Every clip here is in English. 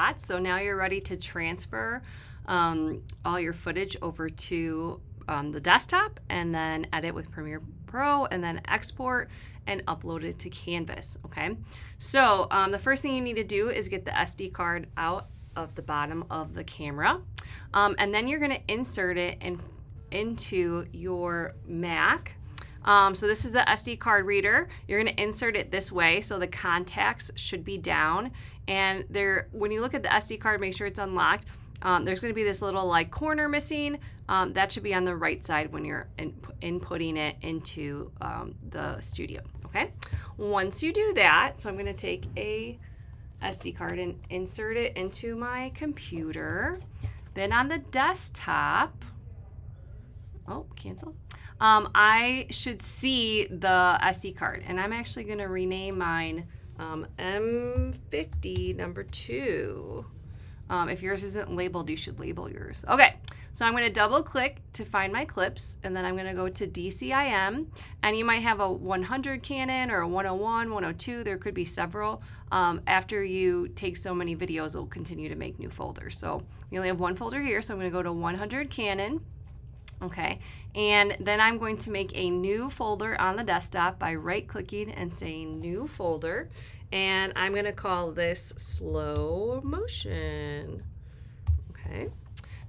that. So now you're ready to transfer all your footage over to the desktop and then edit with Premiere Pro and then export and upload it to Canvas, okay? So the first thing you need to do is get the SD card out of the bottom of the camera. And then you're gonna insert it into your Mac. So this is the SD card reader. You're gonna insert it this way, so the contacts should be down. And when you look at the SD card, make sure it's unlocked. There's gonna be this little like corner missing. That should be on the right side when you're inputting it into the studio, okay? Once you do that, so I'm gonna take a SD card and insert it into my computer. Then on the desktop, cancel. I should see the SD card, and I'm actually gonna rename mine M50 number 2. If yours isn't labeled, you should label yours. Okay, so I'm gonna double click to find my clips, and then I'm gonna go to DCIM, and you might have a 100 Canon or a 101, 102, there could be several. After you take so many videos, it'll continue to make new folders. So we only have one folder here, so I'm gonna go to 100 Canon, okay, and then I'm going to make a new folder on the desktop by right-clicking and saying New Folder, and I'm gonna call this Slow Motion, okay.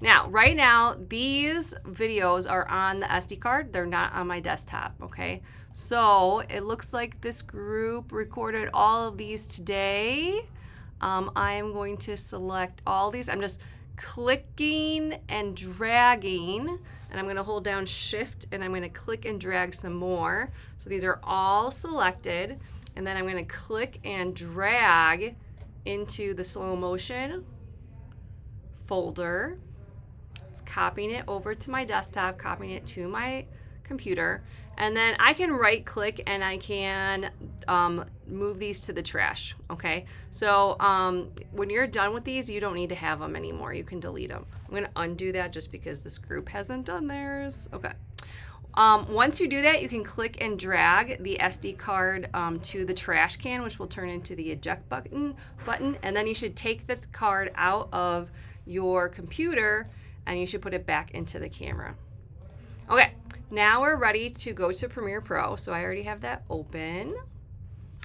Now, right now, these videos are on the SD card. They're not on my desktop, okay? So it looks like this group recorded all of these today. I am going to select all these. I'm just clicking and dragging, and I'm gonna hold down Shift, and I'm gonna click and drag some more. So these are all selected, and then I'm gonna click and drag into the slow motion folder. It's copying it over to my desktop, copying it to my computer, and then I can right click and I can move these to the trash, okay? So when you're done with these, you don't need to have them anymore. You can delete them. I'm gonna undo that just because this group hasn't done theirs, okay. Once you do that, you can click and drag the SD card to the trash can, which will turn into the eject button, and then you should take this card out of your computer and you should put it back into the camera. Okay, now we're ready to go to Premiere Pro. So I already have that open,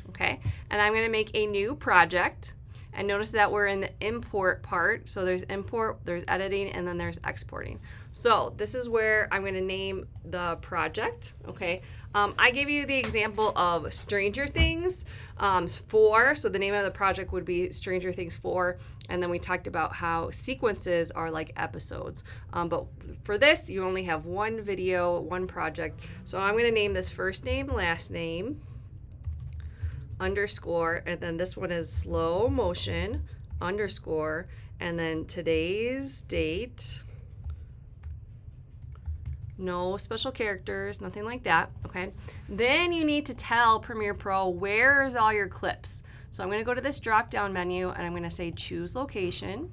okay? And I'm gonna make a new project. And notice that we're in the import part. So there's import, there's editing, and then there's exporting. So this is where I'm gonna name the project, okay? I gave you the example of Stranger Things 4. So the name of the project would be Stranger Things 4. And then we talked about how sequences are like episodes. But for this, you only have one video, one project. So I'm gonna name this first name, last name, underscore, and then this one is slow motion underscore, and then today's date, no special characters, nothing like that, okay? Then you need to tell Premiere Pro where's all your clips. So I'm gonna go to this drop down menu and I'm gonna say choose location, and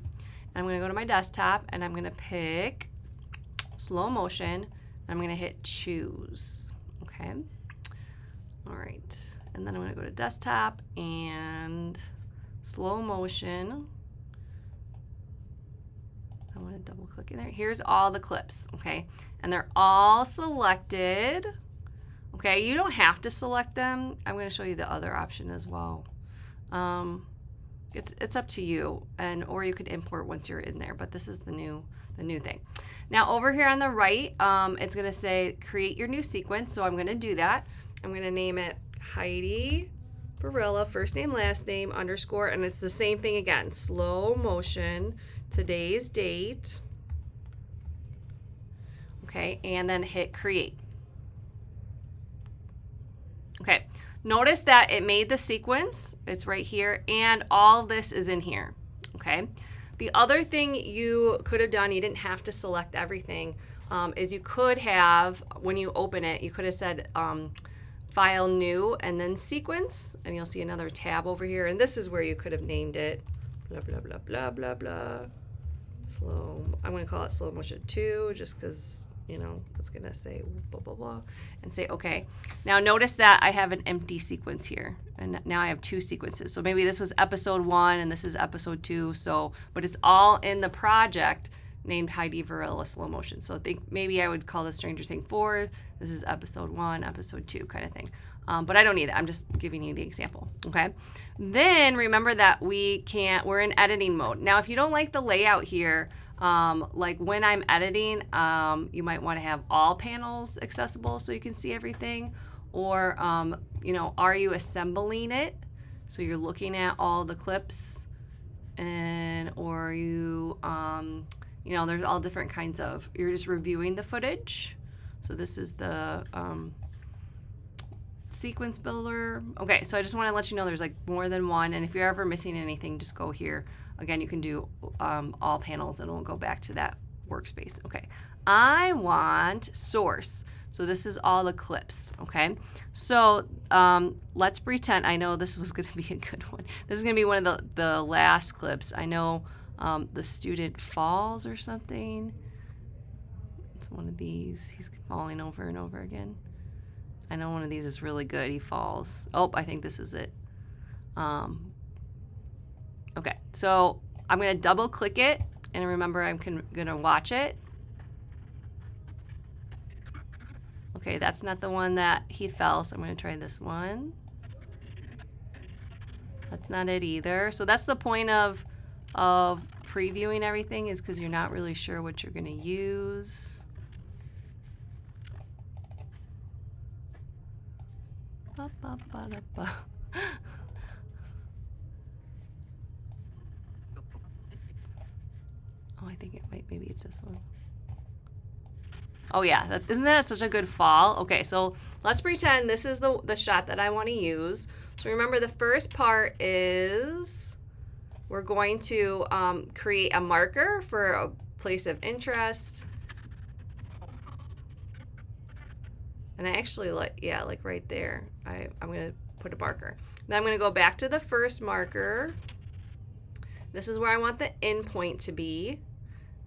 I'm gonna go to my desktop and I'm gonna pick slow motion, and I'm gonna hit choose, okay? All right. And then I'm gonna go to desktop and slow motion. I wanna double click in there. Here's all the clips, okay? And they're all selected, okay? You don't have to select them. I'm gonna show you the other option as well. It's up to you, or you could import once you're in there, but this is the new thing. Now over here on the right, it's gonna say create your new sequence, so I'm gonna do that. I'm gonna name it Heidi Barilla, first name, last name, underscore, and it's the same thing again, slow motion, today's date, okay, and then hit create. Okay, notice that it made the sequence, it's right here, and all this is in here, okay? The other thing you could have done, you didn't have to select everything, is you could have, when you open it, you could have said, File New, and then Sequence, and you'll see another tab over here, and this is where you could have named it, blah, blah, blah, blah, blah, blah. I'm gonna call it Slow Motion 2, just because you know, it's gonna say blah, blah, blah, and say okay. Now notice that I have an empty sequence here, and now I have 2 sequences. So maybe this was episode 1 and this is episode 2, so, but it's all in the project named Heidi Varela Slow Motion. So I think maybe I would call this Stranger Things 4, this is episode 1, episode 2 kind of thing. But I don't need that. I'm just giving you the example, okay? Then remember that we're in editing mode. Now, if you don't like the layout here, like when I'm editing, you might want to have all panels accessible so you can see everything. Or, you know, are you assembling it? So you're looking at all the clips, or are you, you know, there's all different kinds of, you're just reviewing the footage. So this is the sequence builder. Okay, so I just want to let you know there's like more than one, and if you're ever missing anything, just go here. Again, you can do all panels, and we'll go back to that workspace. Okay, I want source. So this is all the clips, okay? So let's pretend, I know this was gonna be a good one. This is gonna be one of the last clips. I know the student falls or something. It's one of these. He's falling over and over again. I know one of these is really good. He falls. Oh, I think this is it. Okay, so I'm gonna double click it, and remember I'm gonna watch it. Okay, that's not the one that he fell, so I'm gonna try this one. That's not it either. So that's the point of previewing everything, is because you're not really sure what you're gonna use. Ba, ba, ba, da, ba. Oh, I think maybe it's this one. Oh yeah, isn't that such a good fall? Okay, so let's pretend this is the shot that I want to use. So remember, the first part is we're going to create a marker for a place of interest. And I actually like right there, I'm gonna put a marker. Then I'm gonna go back to the first marker. This is where I want the end point to be.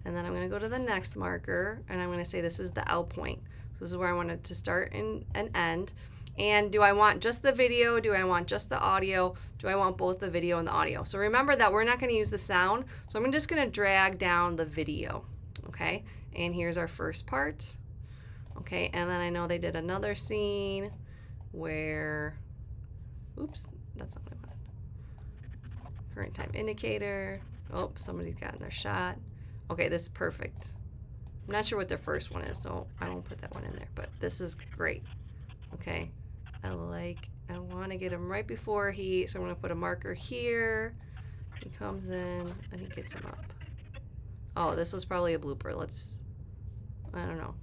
And then I'm gonna go to the next marker, and I'm gonna say this is the out point. So this is where I want it to start and end. And do I want just the video? Do I want just the audio? Do I want both the video and the audio? So remember that we're not gonna use the sound, so I'm just gonna drag down the video, okay? And here's our first part. Okay, and then I know they did another scene where, oops, that's not what I wanted. Current time indicator. Oh, somebody's gotten their shot. Okay, this is perfect. I'm not sure what their first one is, so I won't put that one in there, but this is great. Okay, I want to get him right before so I'm going to put a marker here. He comes in, and he gets him up. Oh, this was probably a blooper. I don't know.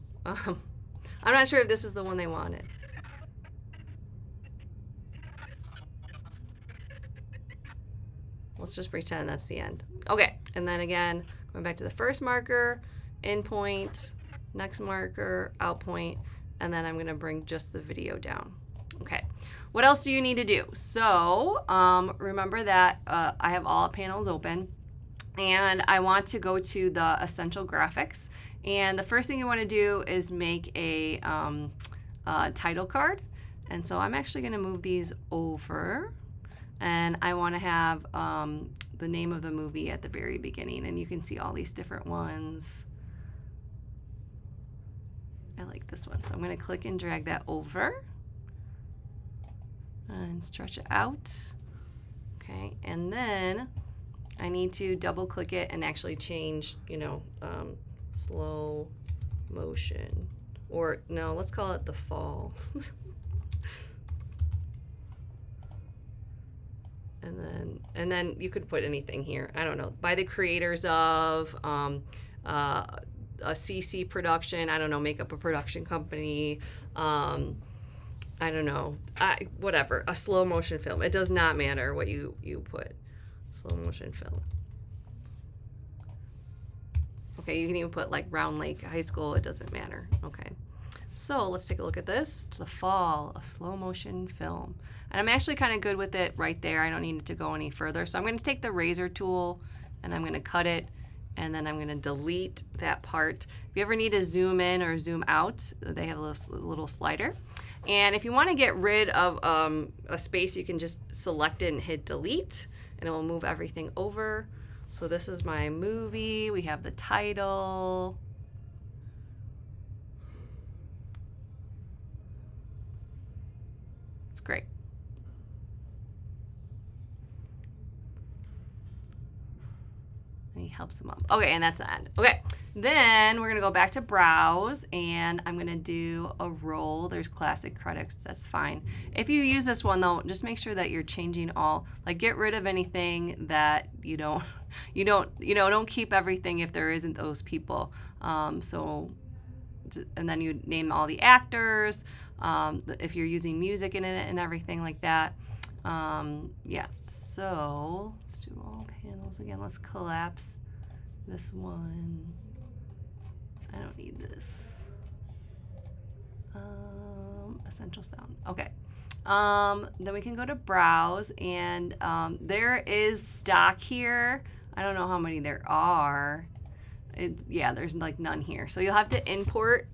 I'm not sure if this is the one they wanted. Let's just pretend that's the end. Okay, and then again, going back to the first marker, end point, next marker, out point, and then I'm gonna bring just the video down. Okay, what else do you need to do? So remember that I have all panels open, and I want to go to the Essential Graphics. And the first thing you want to do is make a title card. And so I'm actually going to move these over. And I want to have the name of the movie at the very beginning. And you can see all these different ones. I like this one. So I'm going to click and drag that over. And stretch it out. Okay. And then I need to double click it and actually change, slow motion, or no, let's call it the fall. and then you could put anything here. I don't know, by the creators of a CC production. I don't know, make up a production company. I don't know, whatever, a slow motion film. It does not matter what you put. Slow motion film. Okay, you can even put like Round Lake High School, it doesn't matter. Okay, so let's take a look at this. The Fall, a slow motion film. And I'm actually kind of good with it right there. I don't need it to go any further. So I'm going to take the razor tool and I'm going to cut it and then I'm going to delete that part. If you ever need to zoom in or zoom out, they have a little slider. And if you want to get rid of a space, you can just select it and hit delete, and it will move everything over. So this is my movie. We have the title. It's great. And he helps him up. Okay, and that's the end. Okay, then we're gonna go back to browse, and I'm gonna do a roll. There's classic credits, that's fine. If you use this one though, just make sure that you're changing all, like get rid of anything that you don't keep everything if there isn't those people. And then you name all the actors, if you're using music in it and everything like that. Yeah, so let's do all panels again. Let's collapse this one. I don't need this. Essential sound. Okay. Then we can go to browse, and there is stock here. I don't know how many there are. Yeah, there's like none here. So you'll have to import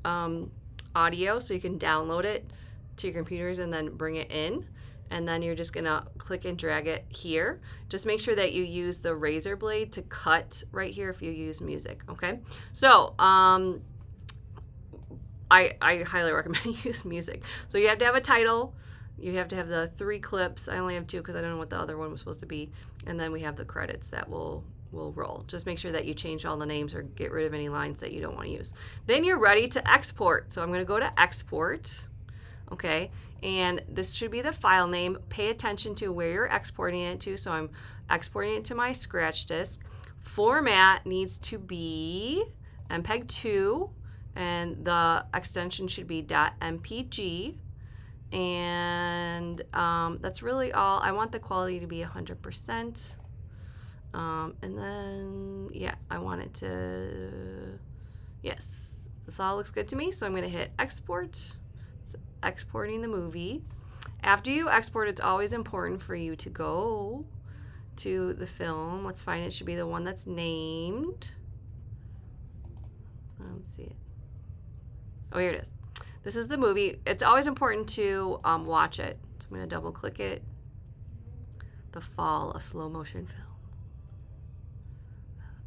audio so you can download it to your computers and then bring it in. And then you're just gonna click and drag it here. Just make sure that you use the razor blade to cut right here if you use music, okay? So I highly recommend you use music. So you have to have a title, you have to have the 3 clips. I only have 2 because I don't know what the other one was supposed to be. And then we have the credits that will roll. Just make sure that you change all the names or get rid of any lines that you don't want to use. Then you're ready to export. So I'm gonna go to export, okay? And this should be the file name. Pay attention to where you're exporting it to. So I'm exporting it to my scratch disk. Format needs to be MPEG 2, and the extension should be .mpg. And that's really all. I want the quality to be 100%. And then, yeah, I want it to, yes, this all looks good to me. So I'm gonna hit export. Exporting the movie. After you export, it's always important for you to go to the film. Let's find it. Should be the one that's named. I don't see it. Oh, here it is. This is the movie. It's always important to watch it. So I'm going to double click it. The Fall, a slow motion film.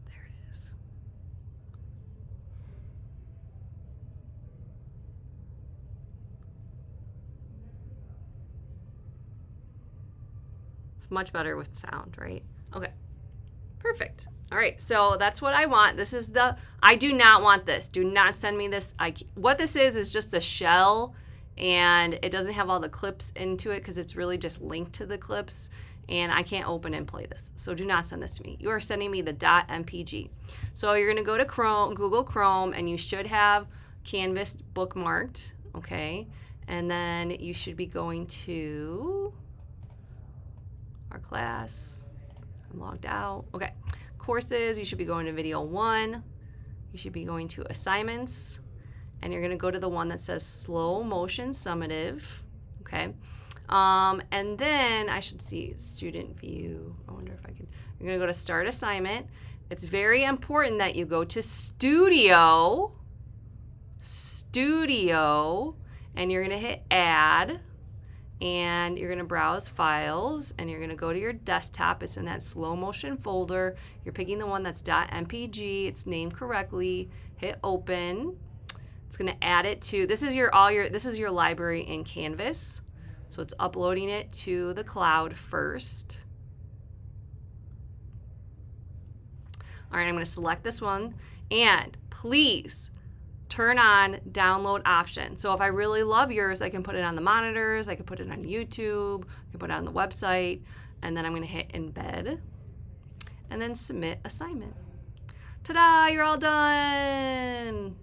There it is. It's much better with sound, right? Okay, perfect. All right, so that's what I want. This is I do not want this. Do not send me this. What this is just a shell, and it doesn't have all the clips into it because it's really just linked to the clips, and I can't open and play this. So do not send this to me. You are sending me the .mpg. So you're gonna go to Chrome, Google Chrome, and you should have Canvas bookmarked, okay? And then you should be going to our class. I'm logged out. Okay. Courses, you should be going to video 1. You should be going to assignments, and you're going to go to the one that says slow motion summative. Okay. And then I should see student view. I wonder if I can. You're going to go to start assignment. It's very important that you go to studio, and you're going to hit add. And you're gonna browse files, and you're gonna go to your desktop. It's in that slow motion folder. You're picking the one that's .mpg. It's named correctly. Hit open. It's gonna add it to, this is your library in Canvas. So it's uploading it to the cloud first. All right, I'm gonna select this one, and please turn on download option. So if I really love yours, I can put it on the monitors, I can put it on YouTube, I can put it on the website, and then I'm gonna hit embed, and then submit assignment. Ta-da, you're all done.